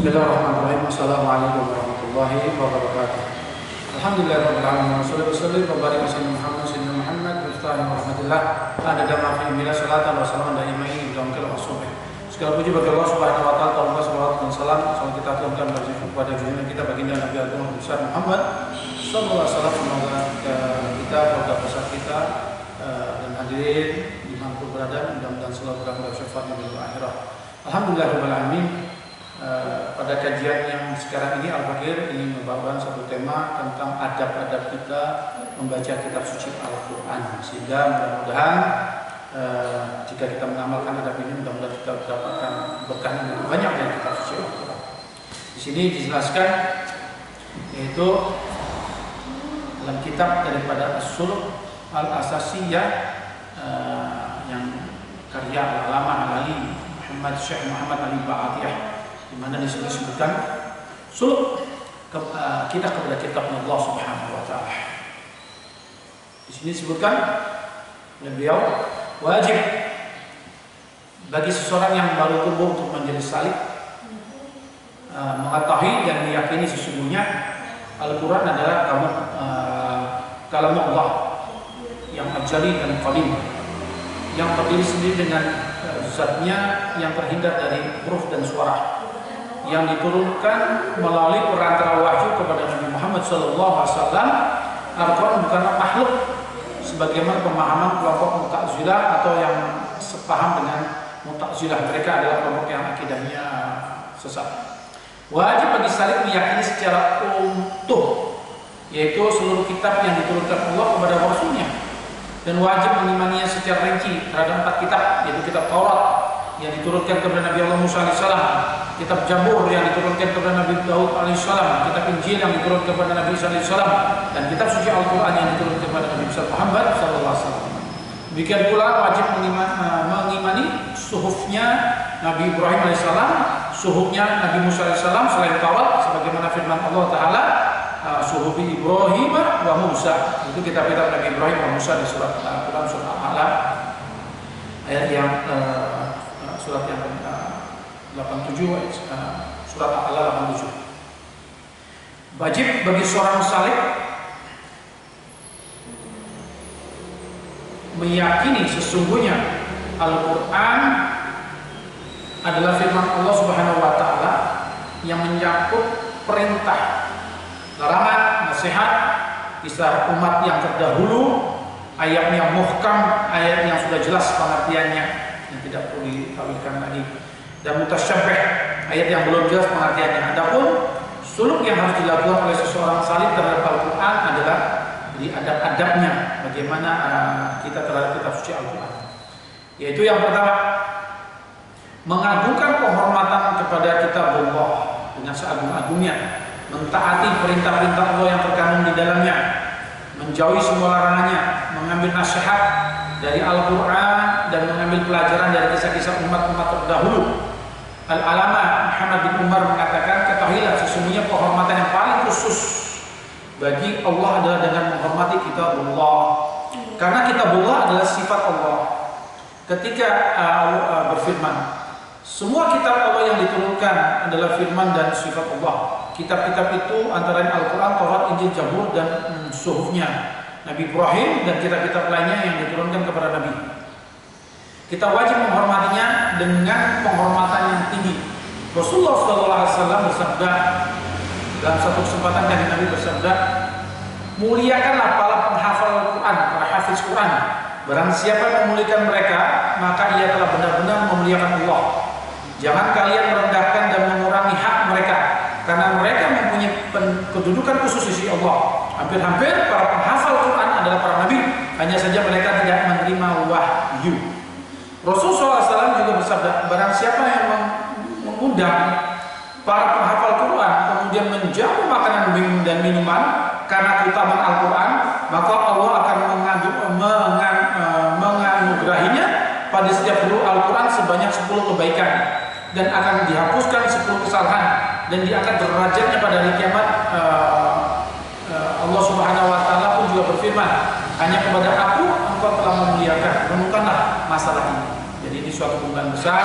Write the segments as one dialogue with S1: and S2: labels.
S1: Bismillahirrahmanirrahim. Assalamualaikum warahmatullahi wabarakatuh. Alhamdulillahirabbil alamin. Wassalatu wassalamu ala sayyidina Muhammad miftahul rahmatillah. Ada dama fi bila salatan wa salam daimai dalam kalam as-subh. Segala puji bagi Allah Subhanahu wa taala, Allah salawat dan salam semoga kita aturkan kepada junjungan kita baginda Nabi Agung besar Muhammad sallallahu alaihi wasallam, semoga kita, keluarga besar kita dan hadirin dimanapun berada, mudah-mudahan selalu berada syafaat di akhirat. Alhamdulillahirabbil alamin. Pada kajian yang sekarang ini Al-Fakir ingin membawakan satu tema tentang adab-adab kita membaca kitab suci Al-Quran, sehingga mudah-mudahan jika kita mengamalkan adab ini, mudah-mudahan kita mendapatkan berkah yang banyak dari kitab suci Al-Quran. Di sini dijelaskan yaitu dalam kitab daripada As-Sulh Al-Asasiyah yang karya Al-Allamah Al-Ali Syekh Muhammad Ali Ba'atiyah, di mana disebutkan sulh kita kepada kitab Allah Subhanahu wa taala. Di sini disebutkan oleh beliau, wajib bagi seseorang yang baru tumbuh untuk menjadi salih mengetahui dan meyakini sesungguhnya Al-Quran adalah kalam Allah yang ajali dan qadim, yang terdiri sendiri dengan zatnya yang terhindar dari huruf dan suara, yang diturunkan melalui perantara wahyu kepada Nabi Muhammad SAW. Al-Quran bukanlah makhluk sebagaimana pemahaman kelompok Mu'tazilah atau yang sepaham dengan Mu'tazilah. Mereka adalah kelompok yang akidahnya sesat. Wajib bagi salih meyakini secara utuh, yaitu seluruh kitab yang diturunkan Allah kepada Rasulnya, dan wajib mengimaninya secara rinci terhadap 4 kitab, yaitu kitab Taurat yang diturunkan kepada Nabi Allah Musa AS, kitab Zabur yang diturunkan kepada Nabi Daud AS, kitab Injil yang diturunkan kepada Nabi Isa AS, dan kitab suci Al-Quran yang diturunkan kepada Nabi Muhammad SAW. Demikian pula wajib mengimani suhufnya Nabi Ibrahim AS, suhufnya Nabi Musa AS selain Taurat, sebagaimana firman Allah Ta'ala, suhufi Ibrahim wa Musa, itu kitab-kitab Nabi Ibrahim wa Musa di surat Al-Quran, surat Al-A'la, ayat yang surat yang 87, surat Al-A'la 87. Wajib bagi seorang salih meyakini sesungguhnya Al-Quran adalah firman Allah Subhanahu wa taala yang menyangkut perintah, larangan, nasihat, kisah umat yang terdahulu, ayatnya muhkam, ayat yang sudah jelas pengertiannya, yang tidak perlu ditawilkan lagi, dan mutasyabih, ayat yang belum jelas pengertiannya. Adapun suluk yang harus dilakukan oleh seseorang salih terhadap Al-Quran adalah di adab-adabnya, bagaimana kita terhadap kitab suci Al-Quran, yaitu yang pertama, mengagungkan penghormatan kepada kitab Allah dengan seagung-agungnya, mentaati perintah-perintah Allah yang terkandung di dalamnya, menjauhi semua larangannya, mengambil nasihat dari Al-Quran dan mengambil pelajaran dari kisah-kisah umat-umat terdahulu. Al-Allamah Muhammad bin Umar mengatakan, ketahuilah sesungguhnya penghormatan yang paling khusus bagi Allah adalah dengan menghormati kitab Allah, karena kitab Allah adalah sifat Allah. Ketika Allah berfirman, semua kitab Allah yang diturunkan adalah firman dan sifat Allah. Kitab-kitab itu antara Al-Quran, Taurat, Injil, Zabur, dan suhufnya Nabi Ibrahim dan kitab-kitab lainnya yang diturunkan kepada Nabi. Kita wajib menghormatinya dengan penghormatan yang tinggi. Rasulullah SAW bersabda dalam satu kesempatan, dari Nabi bersabda, muliakanlah para penghafal Al-Quran, para hafiz Quran. Barang siapa yang memuliakan mereka, maka ia telah benar-benar memuliakan Allah. Jangan kalian merendahkan dan mengurangi hak mereka, karena mereka mempunyai kedudukan khusus di sisi Allah. Hampir-hampir para penghafal Quran adalah para nabi, hanya saja mereka tidak menerima wahyu. Rasulullah SAW juga bersabda, barang siapa yang mengundang para penghafal Quran kemudian menjamu makanan dan minuman karena keutamaan Al-Quran, maka Allah akan menganugerahinya pada setiap huruf Al-Quran sebanyak 10 kebaikan, dan akan dihapuskan 10 kesalahan, dan diangkat derajatnya pada hari kiamat. Allah Subhanahu wa taala pun juga berfirman, hanya kepada Aku engkau telah memuliakan, renungkanlah masalah ini. Jadi ini suatu kemuliaan besar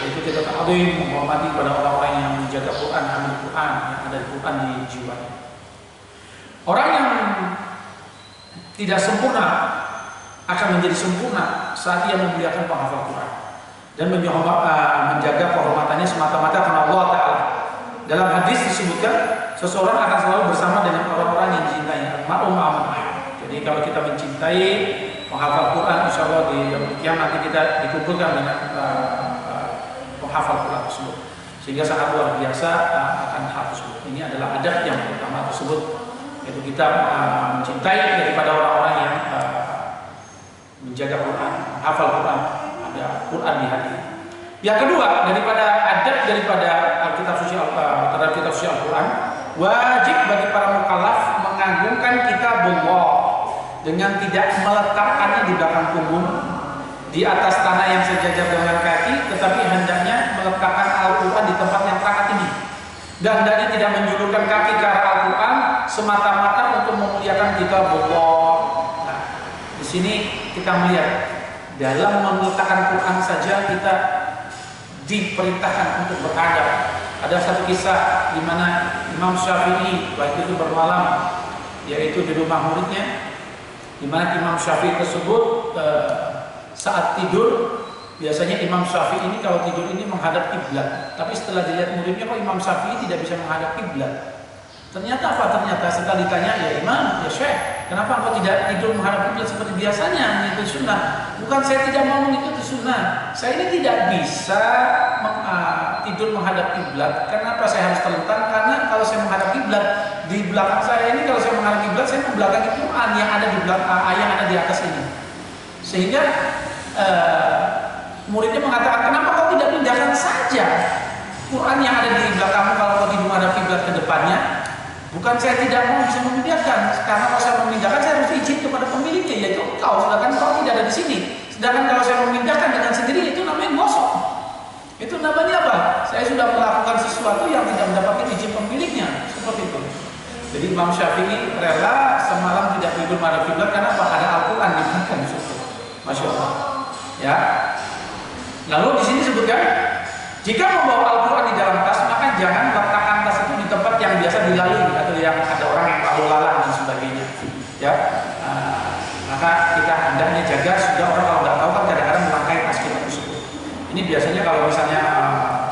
S1: yaitu kita ta'zim, menghormati pada orang-orang yang menjaga Quran, amal Quran, yang ada di Quran di jiwanya. Orang yang tidak sempurna akan menjadi sempurna saat ia memuliakan penghafal Quran dan menjaga kehormatannya semata-mata karena Allah Ta'ala. Dalam hadis disebutkan seseorang akan selalu bersama dengan orang-orang yang dicintai. Jadi kalau kita mencintai penghafal Quran, insya Allah di yang nanti kita dikumpulkan dengan penghafal Quran tersebut, sehingga sangat luar biasa akan hal tersebut. Ini adalah adab yang pertama tersebut, yaitu kita mencintai daripada orang-orang yang menjaga Quran, hafal Quran, ada Quran di hati. Yang kedua, daripada adab daripada kitab suci Al-Quran, wajib bagi para mukallaf mengagungkan kitabullah dengan tidak meletakkannya di belakang punggung, di atas tanah yang sejajar dengan kaki, tetapi hendaknya meletakkan Al-Quran di tempat yang sangat tinggi, dan hendaknya tidak menjulurkan kaki ke arah Al-Quran semata-mata untuk memuliakan kitabullah. Nah, di sini kita melihat dalam meletakkan Quran saja kita diperintahkan untuk beradab. Ada satu kisah di mana Imam Syafi'i waktu itu bermalam, yaitu di rumah muridnya, di mana Imam Syafi'i tersebut saat tidur, biasanya Imam Syafi'i ini kalau tidur ini menghadap kiblat, tapi setelah dilihat muridnya kok Imam Syafi'i tidak bisa menghadap kiblat. Ternyata apa? Ternyata setelah ditanya, ya Imam, ya Syekh, kenapa engkau tidak tidur menghadap kiblat seperti biasanya mengikuti sunnah? Bukan saya tidak mau mengikuti sunnah, saya ini tidak bisa tidur menghadap kiblat. Kenapa saya harus terlentang? Karena kalau saya menghadap kiblat, di belakang saya ini, kalau saya menghadap kiblat, saya membelakangi Quran yang ada di belakang, yang ada di atas ini. Sehingga muridnya mengatakan, kenapa kau tidak pindahkan saja Quran yang ada di belakangmu kalau kau tidur menghadap kiblat ke depannya? Bukan saya tidak mau bisa memindahkan, karena kalau saya memindahkan saya harus izin kepada pemiliknya, yaitu engkau, sedangkan kau tidak ada di sini. Sedangkan kalau saya memindahkan dengan sendiri, itu namanya gosok. Itu namanya apa? Saya sudah melakukan sesuatu yang tidak mendapatkan izin pemiliknya, seperti itu. Jadi Imam Syafi'i rela semalam tidak tidur menghadap kiblat karena apa? Ada Al-Quran di belakang di situ. Masya Allah. Ya. Lalu di sini sebutkan, jika membawa Al-Quran di dalam tas, maka jangan letakkan tas itu di tempat yang biasa dilalui atau yang ada orang yang lalu lalang dan sebagainya. Ya. Maka kita hendaknya jaga, sudah orang kalau nggak tahu kan kadang-kadang melangkai tas kita tersebut. Ini biasanya kalau misalnya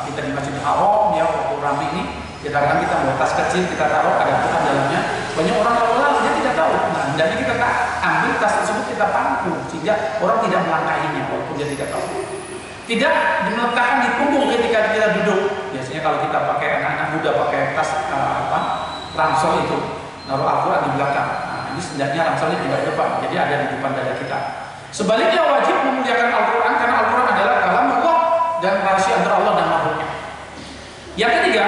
S1: kita di Masjidil Haram, ya waktu ramai ini, kadang-kadang kita bawa tas kecil, kita taruh ada Quran dalamnya. Banyak orang lalu-lalang dia tidak tahu. Nah, hendaknya kita ambil tas tersebut, kita pangku sehingga orang tidak melangkainya walaupun dia tidak tahu. Tidak diletakkan di punggung ketika kita duduk. Biasanya kalau kita pakai, anak-anak muda pakai tas ransel itu, naruh Al-Quran di belakang. Nah, ini setidaknya ranselnya tidak di depan, jadi ada di depan dada kita. Sebaliknya wajib memuliakan Al-Quran karena Al-Quran adalah kalam Allah dan rahasia antara Allah dan makhluknya. Yang ketiga,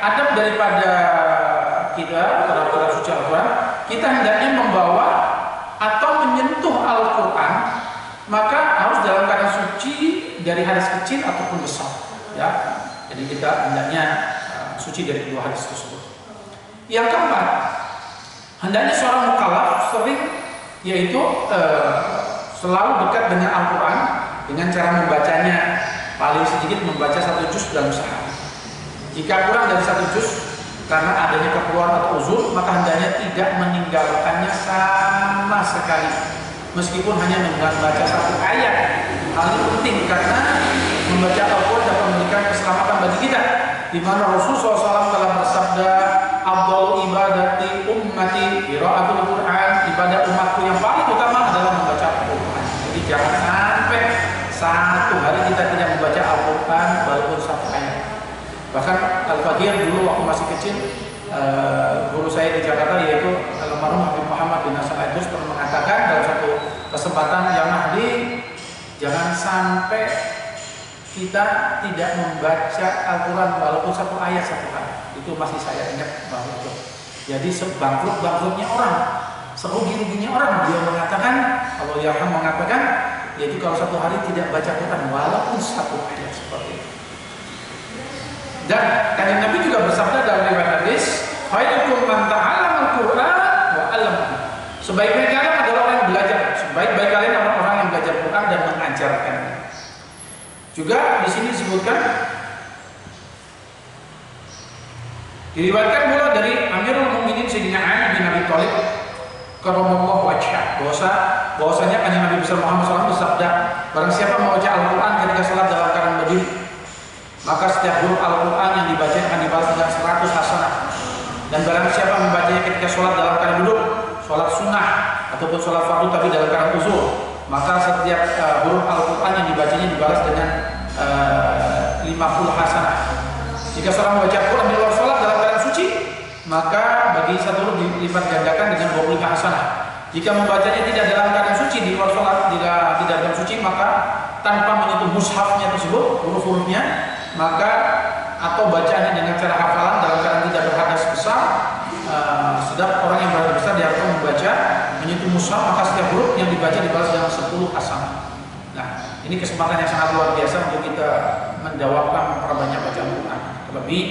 S1: adab daripada kita terhadap suci Al-Quran, kita hendaknya membawa atau menyentuh Al-Quran, maka harus dalam keadaan suci dari hadas kecil ataupun besar. Ya, jadi kita hendaknya suci dari kedua hadas tersebut. Yang keempat, hendaknya seorang mukallaf sering, yaitu selalu dekat dengan Al-Quran dengan cara membacanya, paling sedikit membaca 1 juz dalam sehari. Jika kurang dari 1 juz karena adanya keperluan atau uzur, maka hendaknya tidak meninggalkannya sama sekali, meskipun hanya membaca 1 ayat. Hal ini penting karena membaca Al-Quran dapat memberikan keselamatan bagi kita, di mana Rasulullah SAW telah bersabda, "Afdhalu ibadati ummati qiraatul Quran." Ibadah umatku yang paling utama adalah membaca Al-Quran. Jadi jangan sampai satu hari kita tidak membaca Al-Quran walaupun 1 ayat. Bahkan Al-Faqih dulu waktu masih kecil, guru saya di Jakarta yaitu almarhum Habib Muhammad bin Hasan Al-Aidrus pernah mengatakan dalam satu kesempatan, "Ya Mahdi, jangan sampai kita tidak membaca Al-Quran walaupun 1 ayat 1 hari." Itu masih saya ingat bahwa itu. Jadi sebangkrut-bangkrutnya orang, serugi-ruginya orang. Dia mengatakan, kalau Yarham mengatakan, yaitu kalau 1 hari tidak baca Quran walaupun 1 ayat seperti itu. Dan Kanjeng Nabi juga bersabda dalam riwayat hadis, "Khairukum man ta'allama al-Qur'an wa 'allamahu." Sebaik-baik kalian adalah orang yang belajar. Sebaik-baik kalian adalah orang yang belajar Quran dan mengajarkannya. Juga di sini disebutkan, diriwayatkan pula dari Amirul Mukminin Sayyidina Ali bin Abi Thalib karramallahu wajhah bahwasanya kanjeng Nabi besar Muhammad SAW bersabda, barang siapa membaca Al-Quran ketika sholat dalam keadaan berdiri, maka setiap huruf Al-Quran yang dibaca akan dibalas dengan 100 hasanah. Dan barang siapa membacanya ketika sholat dalam keadaan duduk, sholat sunnah ataupun sholat fardu tapi dalam keadaan uzur, maka setiap huruf Al-Quran yang dibacanya dibalas dengan 50 hasanah. Jika seorang membaca Al-Quran di luar sholat dalam keadaan suci, maka bagi satu huruf dilipat gandakan dengan 25 hasanah. Jika membacanya tidak dalam keadaan suci di luar sholat, tidak dalam suci, maka tanpa menyentuh mushafnya tersebut, huruf-hurufnya, maka atau bacaannya dengan cara hafalan dalam keadaan tidak berhadas besar, sedang orang yang berhadas besar diharuskan membaca menyentuh mushaf, maka setiap huruf yang dibaca dibalas dengan 10 hasanah. Nah, ini kesempatan yang sangat luar biasa untuk kita mendawamkan memperbanyak bacaan Quran. Terlebih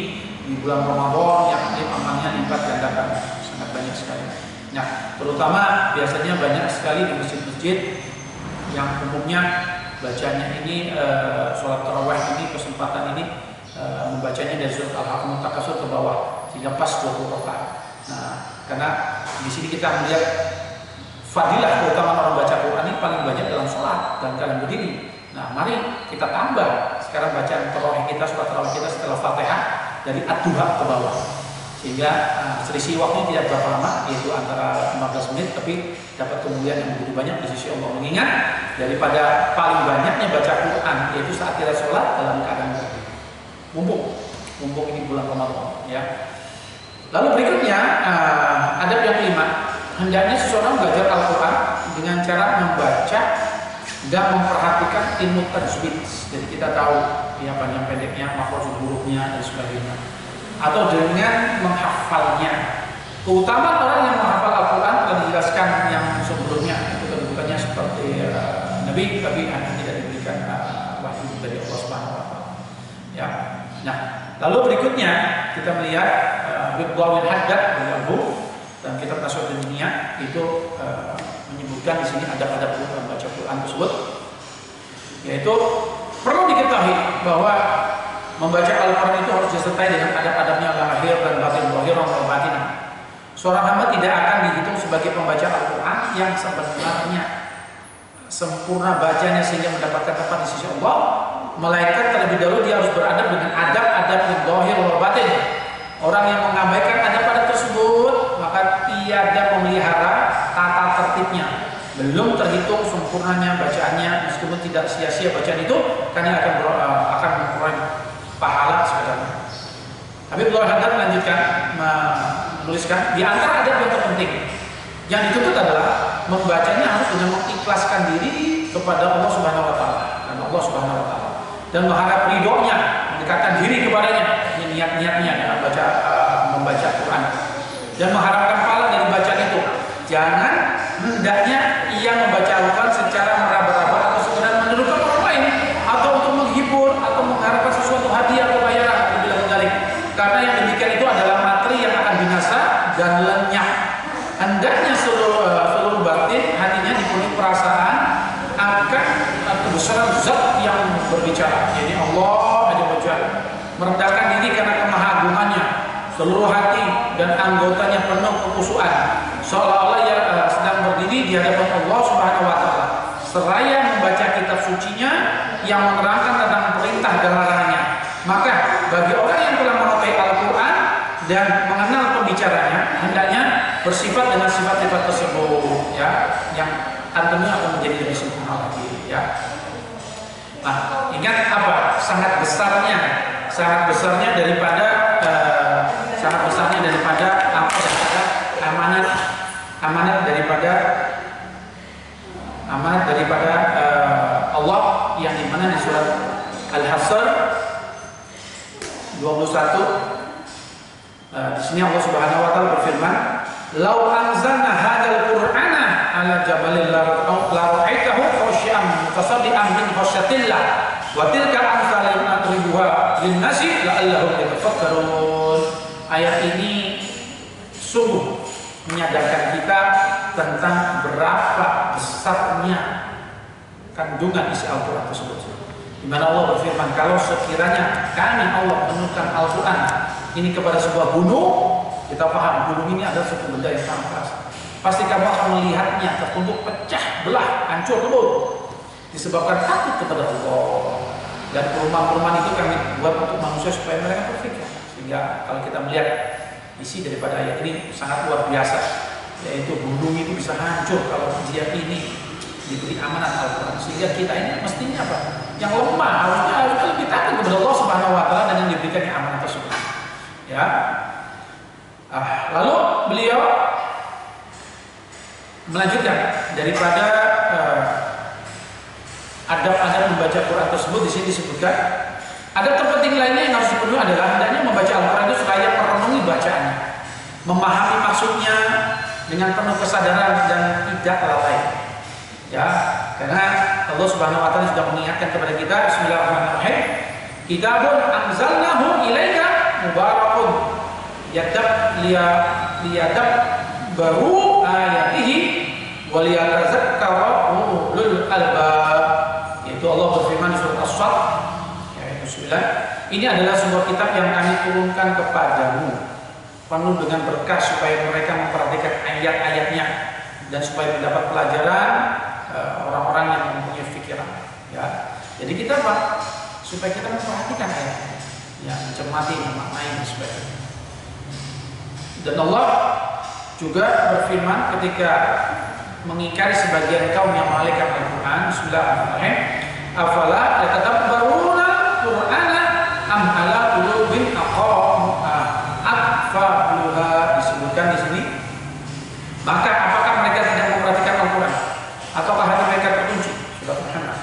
S1: di bulan Ramadan yang amalnya lipat gandakan sangat banyak sekali. Nah, terutama biasanya banyak sekali di masjid-masjid yang umumnya bacanya ini sholat tarawih ini, kesempatan ini membacanya dari surat Al-Haqqah Takasur ke bawah sehingga pas 20 rakaat. Nah, karena di sini kita melihat fadilah keutamaan orang baca Quran ini paling banyak dalam sholat dan kalian berdiri. Nah, mari kita tambah sekarang bacaan tarawih kita, sholat tarawih kita setelah Fatihah dari Ad-Duha ke bawah, sehingga selisih waktunya tidak berapa lama, yaitu antara 15 menit, tapi dapat kemuliaan yang begitu banyak di sisi Allah. Mengingat daripada paling banyaknya baca Quran yaitu saat kita sholat dalam keadaan berdiri. Mumpung ini bulan Ramadan, ya. Lalu berikutnya adab yang kelima, hendaknya seseorang belajar Al-Quran dengan cara membaca dan memperhatikan ilmu tajwid. Jadi kita tahu ya panjang pendeknya, makhraj hurufnya dan sebagainya. Atau dengan menghafalnya. Keutamaan orang yang menghafal Al-Quran telah dijelaskan yang sebelumnya. Itu kedudukannya seperti Nabi, tapi hanya tidak diberikan wahyu dari Allah Subhanahu Wa Taala. Ya. Nah, lalu berikutnya kita melihat Bidwawil Haddad dari Al-Bu dan kitab Tasawuf Dunia itu menyebutkan di sini adab-adab membaca Quran tersebut, yaitu perlu diketahui bahwa membaca Al-Quran itu harus disertai dengan adab-adabnya lahir dan batin, zahir dan batin. Seorang hamba tidak akan dihitung sebagai pembaca Al-Quran yang sebenarnya sempurna bacanya sehingga mendapatkan tempat di sisi Allah, melainkan terlebih dahulu dia harus beradab dengan adab-adab zahir dan batin. Orang yang mengabaikan adab-adab tersebut maka tiada memelihara tata tertibnya, belum terhitung sempurnanya bacaannya, meskipun tidak sia-sia bacaan itu, karena akan memperoleh pahala sebenarnya. Habib Haddad melanjutkan menuliskan di antara adab yang terpenting yang dituntut adalah membacanya harus dengan mengikhlaskan diri kepada Allah Subhanahu Wa Taala dan Allah Subhanahu Wa Taala dan mengharap ridhonya, mendekatkan diri kepadanya. Ini niat-niatnya dalam membaca Quran dan mengharapkan pahala dari bacaan itu. Jangan hendaknya ia membaca Al-Quran secara meraba-raba atau sekedar menirukan orang lain atau untuk menghibur atau mengharapkan sesuatu hadiah atau bayaran lebih dari. Karena yang demikian itu adalah materi yang akan binasa dan lenyap. Hendaknya seluruh batin hatinya dipenuhi perasaan akan kebesaran zat yang berbicara, jadi Allah Azza wa Jalla. Merendahkan diri karena kemahagungannya, seluruh hati dan anggotanya penuh kekhusyuan, seolah-olah ia sedang berdiri di hadapan Allah Subhanahu Wa Taala, seraya membaca kitab sucinya yang menerangkan tentang perintah dan larangannya. Maka bagi orang yang telah menguasai Al-Quran dan mengenal pembicaranya, hendaknya bersifat dengan sifat-sifat tersebut, ya, yang tentunya akan menjadi lebih sempurna lagi, ya. Nah, ingat apa? Sangat besarnya daripada daripada Allah yang dimana di surat Al-Hasr 21. Di sini Allah Subhanahu Wa Taala berfirman, "Lau anzalna hadzal Qur'ana ala jabalin la ra'aitahu khashi'an mutasaddian min khasyatillah wa tilka amsalun nadribuha lin-nasi la'allahum yatafakkarun." Ayat ini sungguh menyadarkan kita tentang berapa besarnya kandungan isi Al-Quran tersebut. di mana Allah berfirman, kalau sekiranya kami Allah menurunkan Al-Quran ini kepada sebuah gunung, kita paham gunung ini adalah suatu benda yang sangat keras. Pasti kamu akan melihatnya tertutup pecah belah, hancur lebur, disebabkan takut kepada Allah. Dan perumahan-perumahan itu kami buat untuk manusia supaya mereka berpikir. Sehingga kalau kita melihat isi daripada ayat ini sangat luar biasa, yaitu gunung itu bisa hancur kalau dia ini diberi amanat Al-Quran. Sehingga kita ini mestinya apa? Yang lemah harusnya lebih takut kepada Allah Subhanahu Wa Taala dan yang diberikannya amanat tersebut. Ya. Lalu beliau melanjutkan daripada adab-adab membaca Quran tersebut. Di sini disebutkan ada terpenting lainnya yang harus dipenuhi adalah hendaknya membaca Al-Quran itu seraya merenungi bacaannya, memahami maksudnya dengan penuh kesadaran dan tidak lalai. Ya, karena Allah Subhanahu Wa Taala sudah mengingatkan kepada kita, Bismillahirrahmanirrahim, Kitabun anzalnahu ilaika mubarakun liyadab baru ayatihi waliyatazakkaru ulul albab. Yaitu Allah berfirman di surat As-Saff ayat 9, ini adalah sebuah kitab yang kami turunkan kepadamu penuh dengan berkah supaya mereka memperhatikan ayat-ayatnya dan supaya mendapat pelajaran orang-orang yang mempunyai pikiran. Ya, jadi kita apa? Supaya kita memperhatikan ayat-ayat, ya, mencermati, memaknai dan sebagainya. Dan Allah juga berfirman ketika mengingkari sebagian kaum yang mengalihkan Al-Quran, Bismillahirrahmanirrahim, afala yatadabbaruna Qur'ana am ala qulubin aqfaluha. Disebutkan di sini, maka apakah mereka tidak memperhatikan Al-Quran ataukah hati mereka terkunci? Surat Muhammad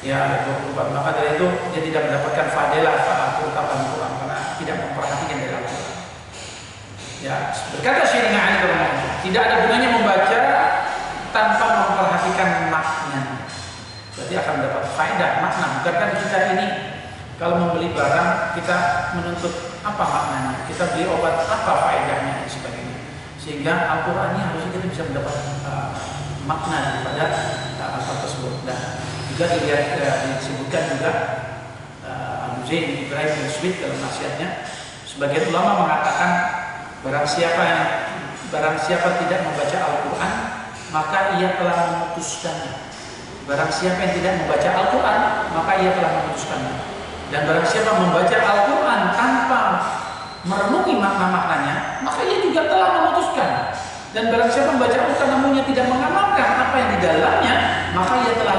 S1: ya ayat 24. Maka dari itu dia tidak mendapatkan fadilah keutamaan Al-Quran karena tidak memperhatikan dari Al-Quran. Ya, berkata Syekhina Ali Qaramawi, tidak ada gunanya membaca tanpa memperhatikan maknanya. Berarti akan mendapat faedah makna. Bukankah kita ini kalau membeli barang kita menuntut apa maknanya? Kita beli obat apa faedahnya dan sebagainya. Sehingga Al-Quran ini harusnya kita bisa mendapat makna daripada hal tersebut. Dan juga dilihat disebutkan juga Abu Zain Ibrahim bin Sweet dalam nasihatnya, sebagian ulama mengatakan barang siapa tidak membaca Al-Quran maka ia telah memutuskannya. Barang siapa yang tidak membaca Al-Quran maka ia telah memutuskannya. Dan barang siapa membaca Al-Quran tanpa merenungi makna-maknanya maka ia juga telah memutuskan. Dan barang siapa membaca Al-Quran namun ia tidak mengamalkan apa yang di dalamnya maka ia telah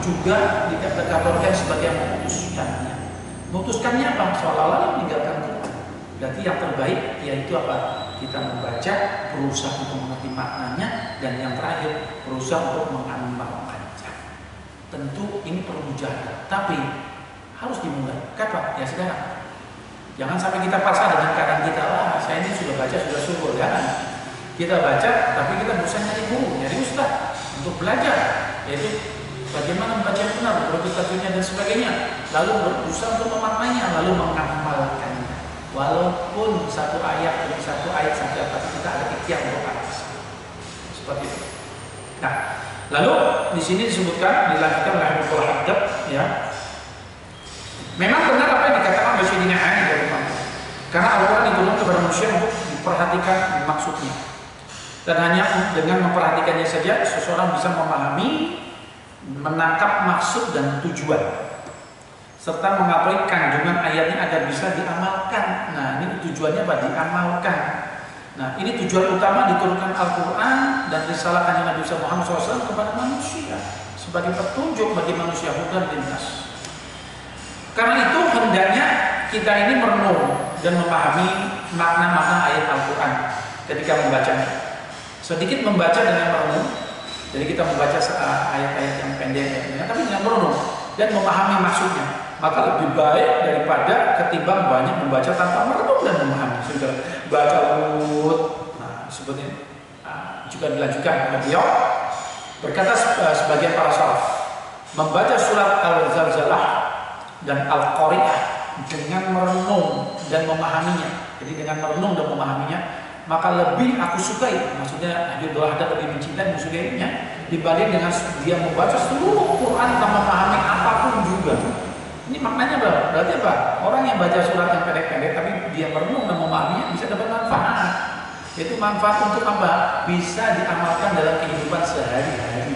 S1: juga dikategorikan sebagai memutuskannya. Memutuskannya apa? Seolah-olah meninggalkan Quran. Berarti yang terbaik yaitu apa? Kita membaca, berusaha untuk mengerti maknanya, dan yang terakhir berusaha untuk mengamalkannya. Tentu ini perlu mujahadah, tapi harus dimulai. Kapan? Ya sekarang. Jangan sampai kita paksa dengan keadaan kita. Wah, saya ini sudah baca, sudah syukur. Jangan. Kita baca, tapi kita berusaha nyari guru, nyari ustaz untuk belajar, yaitu bagaimana membaca benar, berpikirnya dan sebagainya. Lalu berusaha untuk memaknainya, lalu mengamalkannya. Walaupun satu ayat saja, tapi kita ada ikhtiar untuk atas. Seperti itu. Nah, lalu di sini disebutkan, dilanjutkan oleh Abdul Haddad, ya. Memang benar apa yang dikatakan oleh Sayyidina Ali dari karena Al-Quran diturunkan kepada manusia untuk diperhatikan maksudnya. Dan hanya dengan memperhatikannya saja seseorang bisa memahami, menangkap maksud dan tujuan, serta mengetahui kandungan ayatnya agar bisa diamalkan. Nah, ini tujuannya apa? Diamalkan. Nah, ini tujuan utama diturunkan Al-Quran dan risalah kanjeng Nabi Muhammad SAW kepada manusia sebagai petunjuk bagi manusia, hudan linnas. Karena itu hendaknya kita ini merenung dan memahami makna-makna ayat Al-Quran ketika membacanya. Sedikit membaca dengan merenung. Jadi kita membaca ayat-ayat yang pendek, tapi dengan merenung dan memahami maksudnya. Maka lebih baik daripada ketimbang banyak membaca tanpa merenung dan memahami. Sudah baca nah, sebetulnya juga dilanjutkan oleh beliau berkata sebagian para salaf, membaca surat Al-Zalzalah dan Al-Qari'ah dengan merenung dan memahaminya. Jadi dengan merenung dan memahaminya, maka lebih aku sukai, maksudnya Abdul Haddad lebih mencintai musukainya dibanding dengan dia membaca seluruh Quran tanpa memahami apapun juga. Ini maknanya apa? Berarti apa? Orang yang baca surat yang pendek-pendek tapi dia merenung dan memahaminya bisa dapat manfaat. Itu manfaat untuk apa? Bisa diamalkan dalam kehidupan sehari-hari.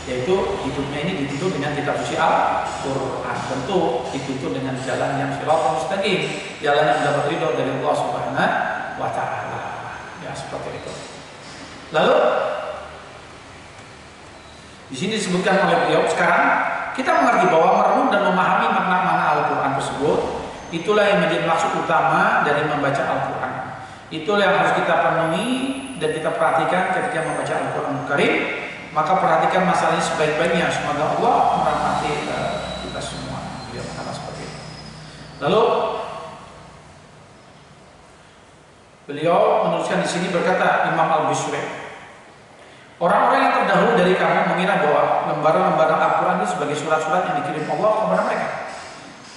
S1: Yaitu hidupnya ini dituntut dengan kitab suci Al-Quran. Tentu dituntut dengan jalan yang shiratal mustaqim, jalan yang mendapat ridho dari Allah Subhanahu wa Ta'ala. Ya, seperti itu. Lalu di sini disebutkan oleh beliau, sekarang kita mengerti bahwa merenung dan memahami makna-makna Al-Quran tersebut, itulah yang menjadi maksud utama dari membaca Al-Quran. Itulah yang harus kita penuhi dan kita perhatikan ketika membaca Al-Quran Karim. Maka perhatikan masalah ini sebaik-baiknya. Semoga Allah merahmati kita semua. Beliau kata seperti itu. Lalu beliau menuliskan di sini berkata, Imam Al-Bisri, orang-orang yang terdahulu dari kamu mengira bahwa lembaran-lembaran Al-Quran itu sebagai surat-surat yang dikirim Allah kepada mereka,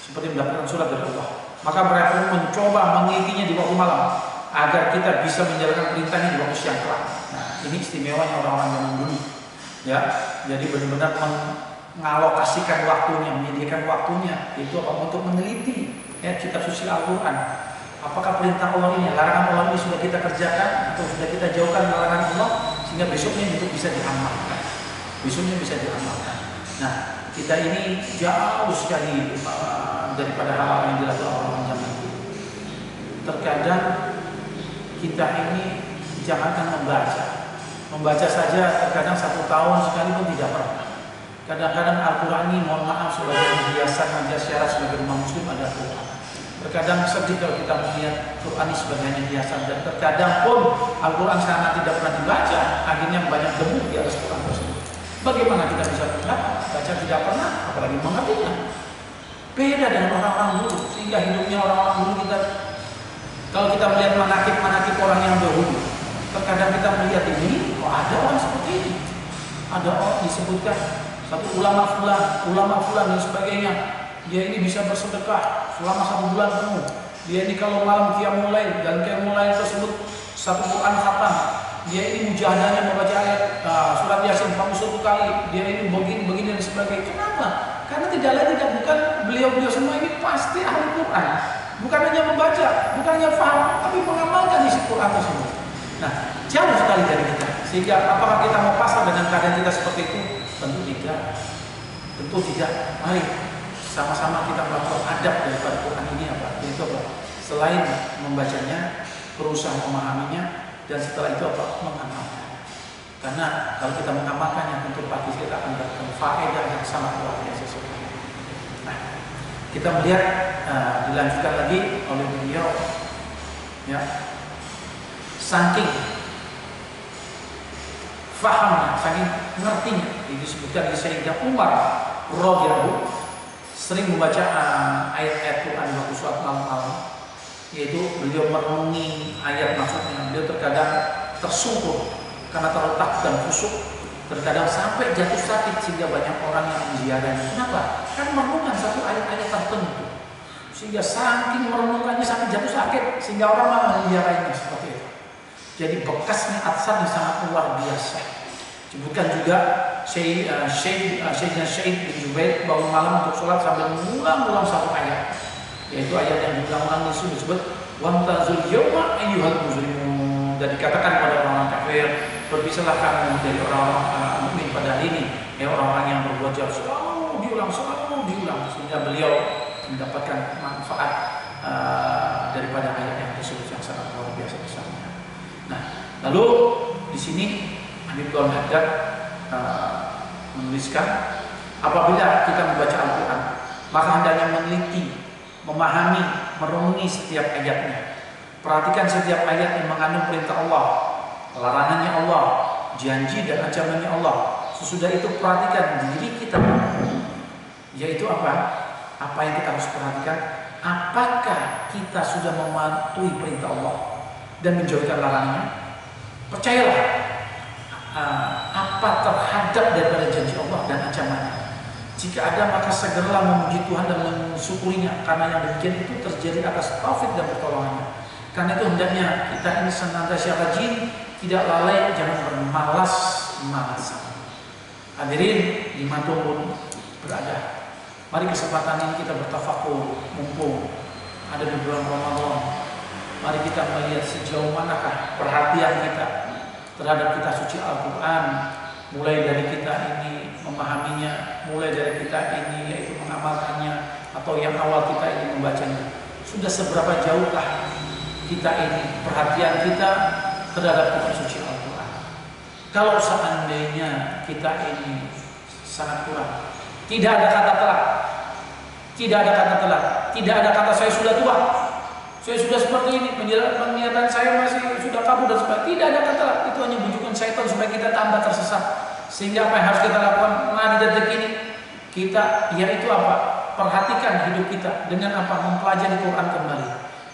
S1: seperti mendapatkan surat dari Allah. Maka mereka pun mencoba mengikutinya di waktu malam agar kita bisa menjalankan perintahnya di waktu siang terang. Nah, ini istimewanya orang-orang zaman dulu. Ya, jadi benar-benar mengalokasikan waktunya, menyediakan waktunya itu untuk meneliti ya kitab suci Al-Quran. Apakah perintah Allah ini, larangan Allah ini sudah kita kerjakan atau sudah kita jauhkan larangan Allah sehingga besoknya itu bisa diamalkan. Besoknya bisa diamalkan. Nah, kita ini jauh sekali daripada hal yang dilakukan orang zaman dulu. Terkadang kita ini jangankan membaca saja terkadang 1 tahun sekali pun tidak pernah. Kadang-kadang Al-Quran ini mohon maaf sebagai hiasan saja syarat sebagai umat muslim ada Al-Quran. Terkadang sedih kalau kita melihat Quran ini sebagai hanya hiasan, dan terkadang pun Al-Quran sangat tidak pernah dibaca, akhirnya banyak debu di atas Quran tersebut. Bagaimana kita bisa baca tidak pernah, apalagi mengertinya? Beda dengan orang-orang dulu, sehingga hidupnya orang-orang dulu kita, kalau kita melihat manakib orang yang dahulu, terkadang kita melihat ini, ada orang seperti ini. Ada orang disebutkan satu ulama fulan dan sebagainya. Dia ini bisa bersedekah selama 1 bulan penuh. Dia ini kalau malam qiyamul lail, dan qiyamul lail tersebut 1 Quran khatam. Dia ini mujahadahnya membaca ayat surat Yasin 41 kali. Dia ini begini dan sebagainya. Kenapa? Karena tidak lain tidak bukan beliau semua ini pasti ahli Quran. Bukan hanya membaca, bukan hanya paham, tapi mengamalkan isi Quran tersebut. Nah, jauh sekali dari kita. Sehingga apakah kita mau pasrah dengan keadaan kita seperti itu? Tentu tidak. Tentu tidak. Mari sama-sama kita melakukan adab daripada Quran ini apa? Itu apa? Selain membacanya, berusaha memahaminya, dan setelah itu apa? Mengamalkan. Karena kalau kita mengamalkannya, tentu pasti kita akan mendapatkan faedah yang sangat luar biasa sekali. Nah, kita melihat dilanjutkan lagi oleh beliau, ya, saking fahamnya, saking ngertinya, ini disebutkan di Sayyidina Umar radhiyallahu sering membaca ayat-ayat Quran di waktu sholat malam-malam, yaitu beliau merenungi ayat maksudnya. Beliau terkadang tersungkur karena terletak dan khusyuk, terkadang sampai jatuh sakit sehingga banyak orang yang menziarahinya. Kenapa? Kan merenungkan satu ayat-ayat tertentu, sehingga saking merenungkannya sampai jatuh sakit sehingga orang malah menziarahinya seperti itu. Jadi bekasnya atsar yang sangat luar biasa. Sebutkan juga Syekh bin Jubair bangun malam untuk sholat sambil mengulang-ulang satu ayat, yaitu ayat yang diulang-ulang disebut wamtazul yawma ayyuhal mujrimun, dan dikatakan pada orang-orang kafir, berpisahlah kamu dari orang-orang mukmin pada hari ini, orang-orang yang berbuat jahat. Selalu diulang, sehingga beliau mendapatkan manfaat daripada ayat yang tersebut yang sangat luar biasa besarnya. Nah, lalu di sini Habib Qaul Haddad menuliskan, apabila kita membaca Al-Quran, maka hendaknya meneliti, memahami, merenungi setiap ayatnya. Perhatikan setiap ayat yang mengandung perintah Allah, larangannya Allah, janji dan ancamannya Allah. Sesudah itu perhatikan diri kita, yaitu apa? Apa yang kita harus perhatikan? Apakah kita sudah mematuhi perintah Allah dan menjauhkan larangannya? Percayalah, apa terhadap daripada janji Allah dan ancamannya. Jika ada, maka segeralah memuji Tuhan dan mensyukurinya, karena yang demikian itu terjadi atas taufik dan pertolongannya. Karena itu hendaknya kita ini senantiasa rajin, tidak lalai, jangan bermalas-malasan. Hadirin dimanapun berada, Mari kesempatan ini kita bertafakur, mumpung ada di bulan Ramadan. Mari kita melihat sejauh manakah perhatian kita terhadap kitab suci Al-Quran. Mulai dari kita ini memahaminya, mulai dari kita ini yaitu mengamalkannya, atau yang awal kita ini membacanya. Sudah seberapa jauhkah kita ini, perhatian kita terhadap kitab suci Al-Quran. Kalau seandainya kita ini sangat kurang, tidak ada kata telat, tidak ada kata telat, tidak ada kata saya sudah tua, saya sudah seperti ini, penglihatan saya masih sudah kabur dan sebagainya. Tidak ada kata telat. Itu hanya bujukan syaitan supaya kita tambah tersesat. Sehingga apa yang harus kita lakukan? Nah, di detik ini kita, yaitu apa? Perhatikan hidup kita dengan apa? Mempelajari Quran kembali.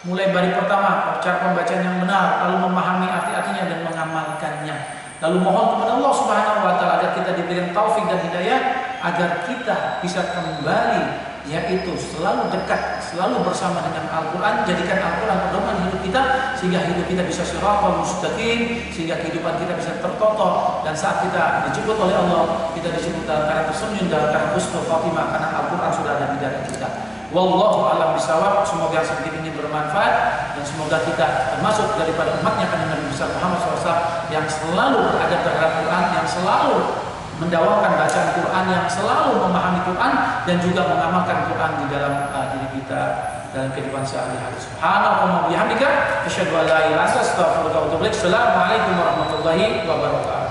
S1: Mulai dari pertama, cara pembacaan yang benar, lalu memahami arti-artinya dan mengamalkannya. Lalu mohon kepada Allah Subhanahu wa taala agar kita diberikan taufik dan hidayah agar kita bisa kembali, yaitu selalu dekat, selalu bersama dengan Al-Quran. Jadikan Al-Quran pedoman hidup kita, sehingga hidup kita bisa shiratal mustaqim, sehingga kehidupan kita bisa tertoto. Dan saat kita dijemput oleh Allah, kita dijemput dalam keadaan tersenyum, dalam keadaan husnul khatimah, karena Al-Quran sudah ada di dada kita. Wallahu a'lam bishawab. Semoga sedikit ini bermanfaat, dan semoga kita termasuk daripada umatnya kan Nabi besar Muhammad SAW yang selalu beradab terhadap Quran, yang selalu mendawakan bacaan Quran, yang selalu memahami Quran dan juga mengamalkan Quran di dalam diri kita dalam kehidupan sehari-hari. Subhanallah wa bihamdika, asyhadu an la ilaha illa anta, astaghfiruka wa atubu ilaik. Assalamualaikum warahmatullahi wabarakatuh.